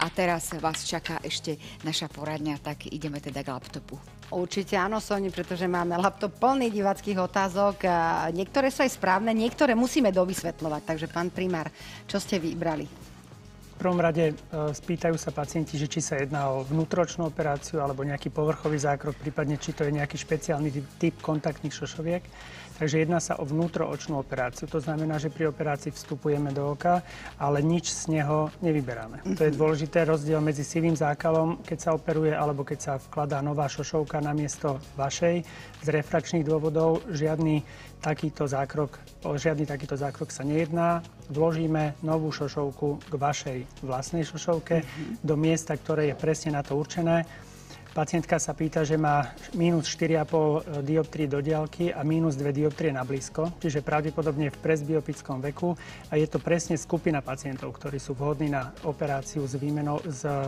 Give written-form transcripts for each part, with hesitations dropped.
A teraz vás čaká ešte naša poradňa, tak ideme teda k laptopu. Určite áno, Soni, pretože máme laptop plný diváckych otázok. Niektoré sú aj správne, niektoré musíme dovysvetľovať. Takže pán primár, čo ste vybrali? V prvom rade spýtajú sa pacienti, že či sa jedná o vnútročnú operáciu alebo nejaký povrchový zákrok, prípadne či to je nejaký špeciálny typ kontaktných šošoviek. Takže jedná sa o vnútroočnú operáciu. To znamená, že pri operácii vstupujeme do oka, ale nič z neho nevyberáme. To je dôležité rozdiel medzi sivým zákalom, keď sa operuje, alebo keď sa vkladá nová šošovka namiesto vašej. Z refrakčných dôvodov žiadny takýto zákrok sa nejedná. Vložíme novú šošovku k vašej vlastnej šošovke do miesta, ktoré je presne na to určené. Pacientka sa pýta, že má minus 4,5 dioptrie do diaľky a minus 2 dioptrie na blízko, čiže pravdepodobne v presbiopickom veku a je to presne skupina pacientov, ktorí sú vhodní na operáciu s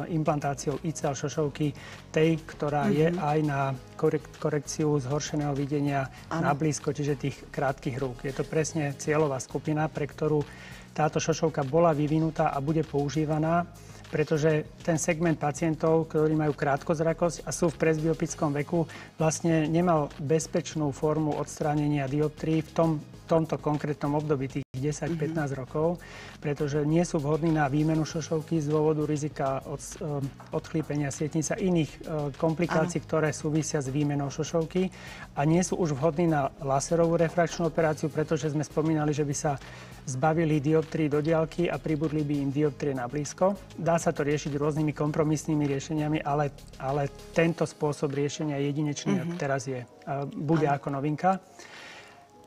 implantáciou ICL šošovky, tej, ktorá je aj na korekciu zhoršeného videnia na blízko, čiže tých krátkych rúk. Je to presne cieľová skupina, pre ktorú táto šošovka bola vyvinutá a bude používaná, pretože ten segment pacientov, ktorí majú krátkozrakosť a sú v presbiopickom veku, vlastne nemal bezpečnú formu odstránenia dioptrií v tomto konkrétnom období, tých 10-15 rokov, pretože nie sú vhodní na výmenu šošovky z dôvodu rizika odchlípenia sietnice a iných komplikácií, ktoré súvisia s výmenou šošovky a nie sú už vhodní na laserovú refrakčnú operáciu, pretože sme spomínali, že by sa zbavili dioptrií do diaľky a pribudli by im dioptrie na blízko. Dá sa to riešiť rôznymi kompromisnými riešeniami, ale tento spôsob riešenia jedinečný teraz bude ako novinka.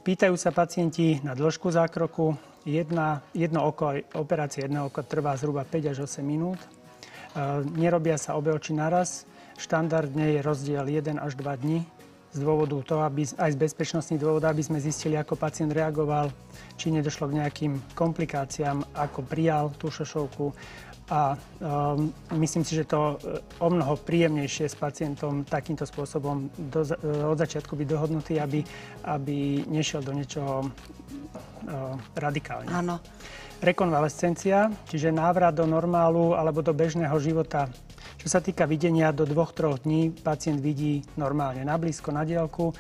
Pýtajú sa pacienti na dĺžku zákroku. Operácia jedného oka trvá zhruba 5 až 8 minút. Nerobia sa obe oči naraz. Štandardne je rozdiel 1 až 2 dni. Z dôvodu toho, aj z bezpečnostných dôvodov, aby sme zistili, ako pacient reagoval, či nedošlo k nejakým komplikáciám, ako prijal tú šošovku. A myslím si, že to o mnoho príjemnejšie s pacientom takýmto spôsobom od začiatku byť dohodnutý, aby nešiel do niečoho radikálne. Áno. Rekonvalescencia, čiže návrat do normálu alebo do bežného života. Čo sa týka videnia, do 2-3 dní pacient vidí normálne na blízko, na diaľku,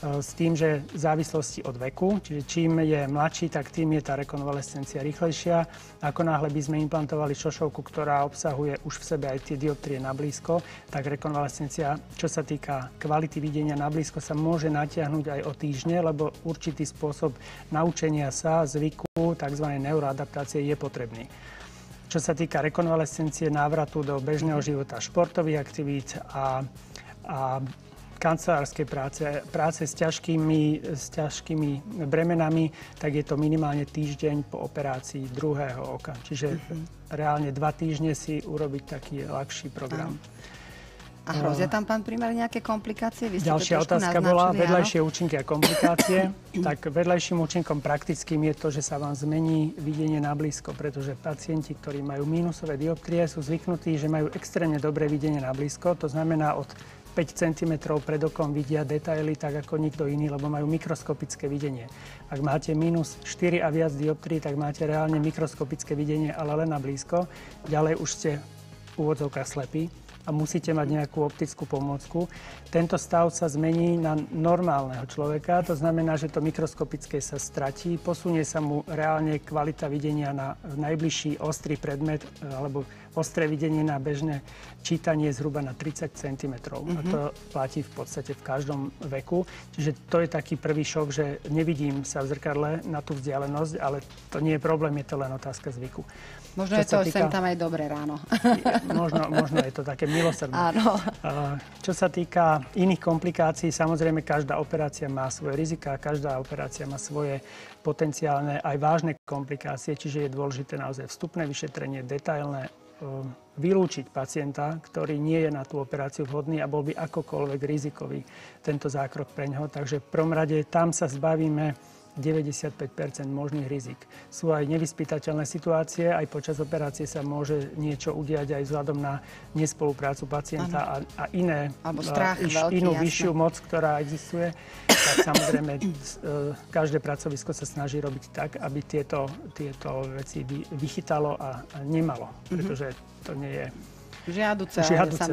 s tým, že v závislosti od veku, čiže čím je mladší, tak tým je tá rekonvalescencia rýchlejšia. Ako náhle by sme implantovali šošovku, ktorá obsahuje už v sebe aj tie dioptrie na blízko, tak rekonvalescencia, čo sa týka kvality videnia na blízko, sa môže natiahnuť aj o týždne, lebo určitý spôsob naučenia sa, zvyku, tzv. Neuroadaptácie je potrebný. Čo sa týka rekonvalescencie, návratu do bežného života, športových aktivít a kancelárskej práce s ťažkými bremenami, tak je to minimálne týždeň po operácii druhého oka. Čiže reálne 2 týždne si urobiť taký ľahší program. A hrozia tam, pán primár, nejaké komplikácie? Ďalšia otázka bola vedľajšie účinky a komplikácie. Tak vedľajším účinkom praktickým je to, že sa vám zmení videnie na blízko, pretože pacienti, ktorí majú mínusové dioptrie, sú zvyknutí, že majú extrémne dobré videnie na blízko. To znamená, od 5 cm pred okom vidia detaily tak ako nikto iný, lebo majú mikroskopické videnie. Ak máte minus 4 a viac dioptrií, tak máte reálne mikroskopické videnie, ale len na blízko. Ďalej už ste v úvodzovkách slepí a musíte mať nejakú optickú pomôcku. Tento stav sa zmení na normálneho človeka, to znamená, že to mikroskopické sa stratí, posunie sa mu reálne kvalita videnia na najbližší ostrý predmet alebo ostré videnie na bežné čítanie zhruba na 30 cm. A to platí v podstate v každom veku. Čiže to je taký prvý šok, že nevidím sa v zrkadle na tú vzdialenosť, ale to nie je problém, je to len otázka zvyku. Možno je to sem tam aj dobré ráno. Možno je to také milosrdné. Áno. Čo sa týka iných komplikácií, samozrejme každá operácia má svoje riziká, každá operácia má svoje potenciálne aj vážne komplikácie, čiže je dôležité naozaj vstupné vyšetrenie, detailné, vylúčiť pacienta, ktorý nie je na tú operáciu vhodný a bol by akokoľvek rizikový tento zákrok pre ňoho. Takže v prvom rade tam sa zbavíme 95% možných rizik. Sú aj nevyspytateľné situácie, aj počas operácie sa môže niečo udiať aj vzhľadom na nespoluprácu pacienta a iné, strach, inú vyššiu moc, ktorá existuje. Tak samozrejme, každé pracovisko sa snaží robiť tak, aby tieto veci vychytalo a nemalo, pretože to nie je žiaduce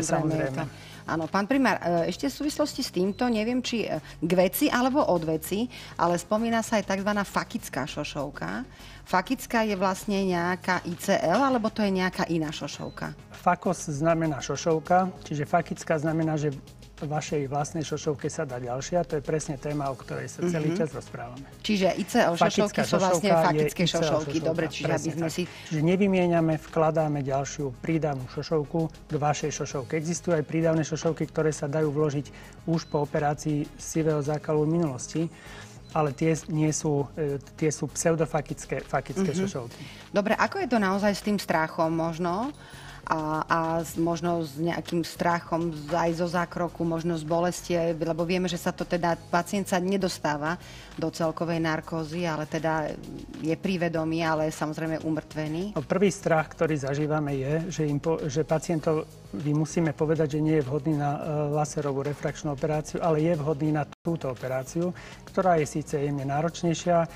samozrejme. Áno, pán primár, ešte v súvislosti s týmto, neviem, či k veci alebo od veci, ale spomína sa aj tzv. Fakická šošovka. Fakická je vlastne nejaká ICL, alebo to je nejaká iná šošovka? Fakos znamená šošovka, čiže fakická znamená, že vašej vlastnej šošovke sa dá ďalšia. To je presne téma, o ktorej sa celý čas rozprávame. Čiže ICL šošovky sú vlastne faktické šošovky. Dobre, čiže aby sme si... Čiže nevymieňame, vkladáme ďalšiu prídavnú šošovku k vašej šošovke. Existujú aj prídavné šošovky, ktoré sa dajú vložiť už po operácii sivého zákalu v minulosti, ale tie sú pseudofakické šošovky. Dobre, ako je to naozaj s tým strachom možno? A možno s nejakým strachom aj zo zákroku, možno z bolesti, lebo vieme, že sa to teda, pacient sa nedostáva do celkovej narkózy, ale teda je pri vedomí, ale samozrejme umrtvený. Prvý strach, ktorý zažívame je, že pacientovi musíme povedať, že nie je vhodný na laserovú refrakčnú operáciu, ale je vhodný na túto operáciu, ktorá je síce jemne náročnejšia,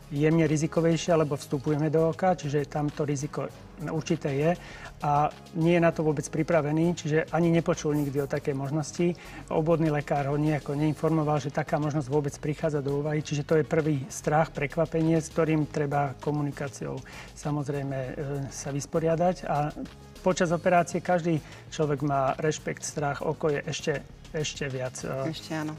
jemne rizikovejšia, lebo vstupujeme do oka, čiže tam to riziko určité je a nie je na to vôbec pripravený, čiže ani nepočul nikdy o takej možnosti. Obvodný lekár ho nejako neinformoval, že taká možnosť vôbec prichádza do úvahy, čiže to je prvý strach, prekvapenie, s ktorým treba komunikáciou samozrejme sa vysporiadať a počas operácie každý človek má rešpekt, strach, oko je ešte viac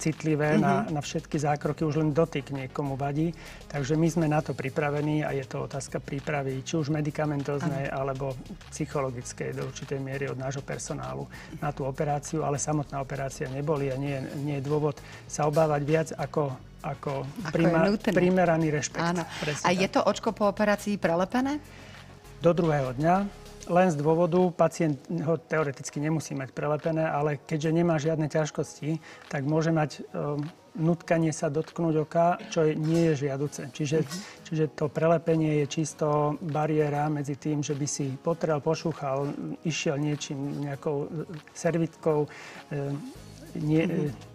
citlivé na všetky zákroky, už len dotyk niekomu vadí. Takže my sme na to pripravení a je to otázka prípravy, či už medikamentóznej alebo psychologickej do určitej miery od nášho personálu na tú operáciu, ale samotná operácia neboli a nie je dôvod sa obávať viac ako primeraný rešpekt. Áno. A je to očko po operácii prelepené? Do druhého dňa. Len z dôvodu, pacient ho teoreticky nemusí mať prelepené, ale keďže nemá žiadne ťažkosti, tak môže mať nutkanie sa dotknúť oka, čo nie je žiaduce. Čiže to prelepenie je čisto bariéra medzi tým, že by si potrel, pošúchal, išiel nejakou servitkou,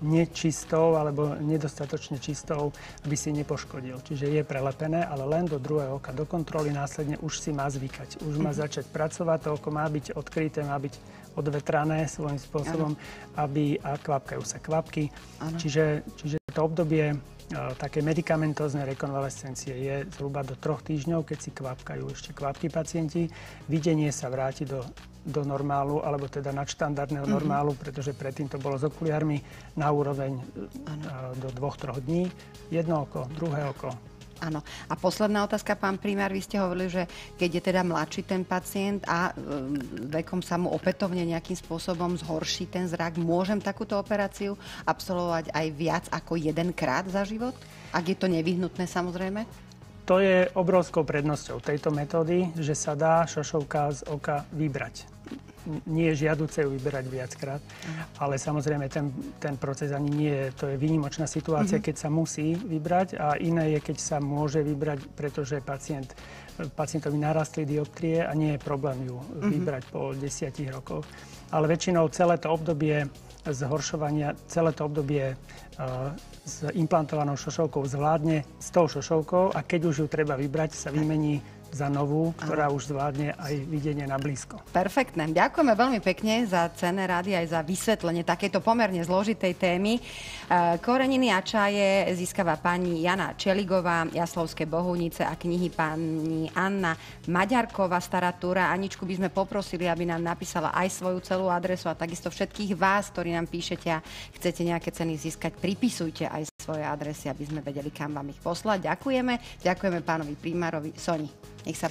nečistou alebo nedostatočne čistou, aby si nepoškodil. Čiže je prelepené, ale len do druhého oka, do kontroly, následne už si má zvykať. Už má začať pracovať, to oko má byť odkryté, má byť odvetrané svojím spôsobom, a kvapkajú sa kvapky. Čiže to obdobie také medikamentóznej rekonvalescencie je zhruba do 3 týždňov, keď si kvapkajú ešte kvapky pacienti. Videnie sa vráti do normálu, alebo teda nadštandardného normálu, pretože predtým to bolo s okuliarmi na úroveň do 2-3 dní. Jedno oko, druhé oko. Áno. A posledná otázka, pán primár, vy ste hovorili, že keď je teda mladší ten pacient a vekom sa mu opätovne nejakým spôsobom zhorší ten zrak, môžem takúto operáciu absolvovať aj viac ako jedenkrát za život? Ak je to nevyhnutné, samozrejme? To je obrovskou prednosťou tejto metódy, že sa dá šošovka z oka vybrať. Nie je žiaduce ju vyberať viackrát, ale samozrejme ten proces ani nie je, to je výnimočná situácia, keď sa musí vybrať a iné je, keď sa môže vybrať, pretože pacientovi narastli dioptrie a nie je problém ju vybrať po 10 rokoch. Ale väčšinou celé to obdobie zhoršovania, celé to obdobie s implantovanou šošovkou zvládne s tou šošovkou a keď už ju treba vybrať, sa vymení za novú, ktorá už zvládne aj videnie na blízko. Perfektné. Ďakujeme veľmi pekne za cenné rady aj za vysvetlenie takejto pomerne zložitej témy. Koreniny a čaje získava pani Jana Čeligová, Jaslovské Bohunice a knihy pani Anna Maďarková, Stará Túra. Aničku by sme poprosili, aby nám napísala aj svoju celú adresu a takisto všetkých vás, ktorí nám píšete a chcete nejaké ceny získať, pripisujte aj svoje adresy, aby sme vedeli, kam vám ich poslať. Ďakujeme. Ďakujeme pánovi primárovi Soni. Nech sa